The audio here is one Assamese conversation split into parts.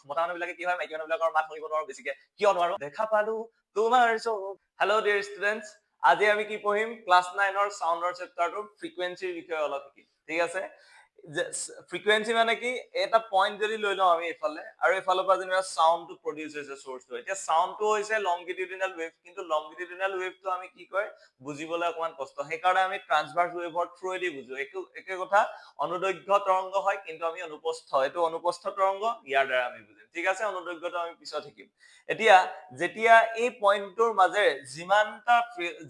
মতা মানুহবিলাকে কি হয় মাইকী মানুহবিলাকৰ মাত শুনিব নোৱাৰো বেছিকে কিয় নোৱাৰো দেখা পালো তোমাৰ হেল্ল' ডিয়াৰ ষ্টুডেণ্টছ আজি আমি কি পঢ়িম ক্লাছ 9ৰ সাউন্ডৰ চেপ্টাৰটো ফ্ৰিকুৱেন্সিৰ বিষয়ে অলপ শিকিম ঠিক আছে ফ্ৰিকুৱেন্সি মানে কি এটা পইণ্ট যদি লৈ লওঁ আমি এফালে আৰু এফালৰ পৰা যেনিবা সাউন্ডটো প্ৰডিউস হৈছে সোৰ্সটো এতিয়া সাউন্ডটো হৈছে লংগিটিউডিনেল ওয়েভ কিন্তু লংগিটিউডিনেল ওয়েভটো আমি কি কয় বুজিবলৈ অকমান কষ্ট সেইকাৰণে আমি ট্ৰান্সভাৰ্স ওয়েভৰ থ্ৰুৱেদি বুজো একে কথা অনুদৈৰ্ঘ্য তৰংগ হয় কিন্তু আমি অনুপস্থ এইটো অনুপস্থ তৰংগ ইয়াৰ দ্বাৰা আমি বুজিম ঠিক আছে অনুদৈৰ্ঘ্যটো আমি পিছত শিকিম এতিয়া যেতিয়া এই পইণ্টটোৰ মাজেৰে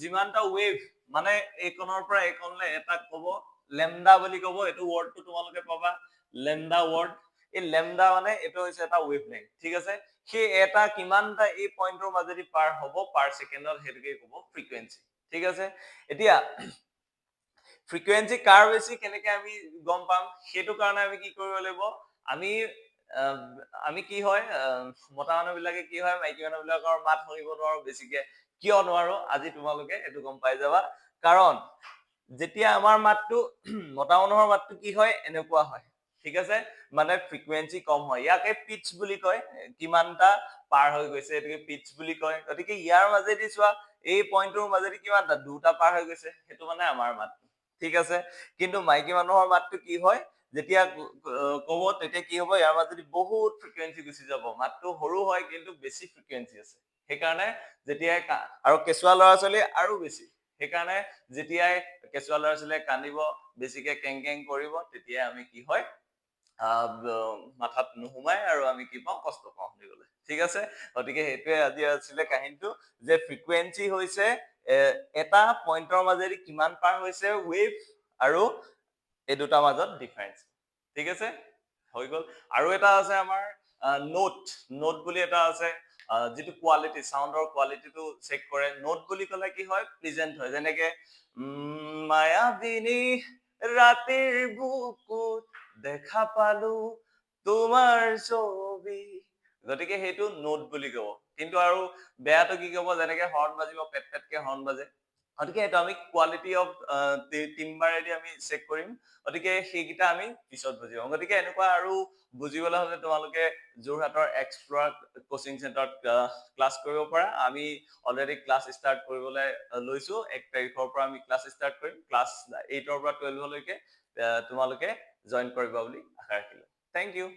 যিমানটা ওয়েভ মানে এইকণৰ পৰা এইকণলৈ এটা ক'ব লেমডা বুলি ক'ব এইটো ওয়াৰ্ডটো তোমালোকে পাবা লেমডা ওয়াৰ্ড এই লেমডা মানে এইটো হৈছে এটা ওয়েভলেংথ ঠিক আছে সেই এটা কিমানটা এই পইণ্টৰ মাজেদি পাৰ হ'ব পাৰ সেকেন্ডত হেতুকে ক'ব ফ্ৰিকুৱেন্সি ঠিক আছে এতিয়া ফ্ৰিকুৱেন্সি কাৰ বেছি কেনেকে আমি গম পাম সেইটো কাৰণে আমি কি কৰিব লাগিব আমি কি হয় মতা মানুহবিলাকে কি হয় মাইকী মানুহবিলাকৰ মাত শুনিব নোৱাৰো বেছিকে কিয় নোৱাৰো আজি তোমালোকে এইটো গম পাই যাবা কাৰণ যেতিয়া আমাৰ মাতটো মতা মানুহৰ মাতটো কি হয় এনেকুৱা হয় ঠিক আছে মানে ফ্ৰিকুৱেন্সি কম হয় ইয়াকে পিচ বুলি কয় কিমানটা পাৰ হৈ গৈছে এটাকে পিচ বুলি কয় গতিকে ইয়াৰ মাজেদি চোৱা এই পইণ্টৰ মাজেদি কিমানটা দুটা পাৰ হৈ গৈছে সেইটো মানে আমাৰ মাত ঠিক আছে কিন্তু মাইকী মানুহৰ মাতটো কি হয় যেতিয়া ক'ব তেতিয়া কি হ'ব ইয়াৰ মাজেদি বহুত ফ্ৰিকুৱেন্সি গুচি যাব মাতটো সৰু হয় কিন্তু বেছি ফ্ৰিকুৱেন্সি আছে সেইকাৰণে যেতিয়া আৰু কেঁচুৱা ল'ৰা ছোৱালী আৰু বেছি সেইকাৰণে যেতিয়াই কেঁচুৱা ল'ৰা ছোৱালীয়ে কান্দিব বেছিকে কেং কেং কৰিব তেতিয়া আমি কি হয় মাথাত নুহুমাই আৰু আমি কি পাওঁ কষ্ট পাওঁ শুনিবলৈ ঠিক আছে গতিকে সেইটোৱে আজি আছিলে কাহিনীটো যে ফ্ৰিকুৱেন্সি হৈছে এটা পইণ্টৰ মাজেদি কিমান পাৰ হৈছে ওয়েভ আৰু এই দুটাৰ মাজত ডিফাৰেন্স ঠিক আছে হৈ গ'ল আৰু এটা আছে আমাৰ নোট বুলি এটা আছে যেটো কোৱালিটি সাউন্ডৰ কোৱালিটিটো চেক কৰে নোট বুলি ক'লে কি হয় প্ৰেজেন্ট হয় যেনেকে মায়াবিনী ৰাতিৰ বুকুত দেখা পালো তোমাৰ ছবি গতিকে হেতু নোট বুলি ক'ব কিন্তু আৰু বেয়াটো কি ক'ব যেনেকে হৰ্ন বাজিব পেট পেটকে হৰ্ন বাজে গতিকে এটা আমি কোৱালিটি অফ টিম্বাৰেদি আমি চেক কৰিম গতিকে সেইকিটা আমি পিছত বুজিম গতিকে এনেকুৱা আৰু বুজিবলৈ হলে তোমালোকে যোৰহাটৰ এক্সপ্ল'ৰ কোচিং চেণ্টাৰত ক্লাছ কৰিব পাৰা আমি অলৰেডি ক্লাছ ষ্টাৰ্ট কৰিবলৈ লৈছো 1 তাৰিখৰ পৰা আমি ক্লাছ ষ্টাৰ্ট কৰিম ক্লাছ 8ৰ পৰা 12 লৈকে তোমালোকে জয়েন কৰিবা বুলি আশা ৰাখিলো থেংক ইউ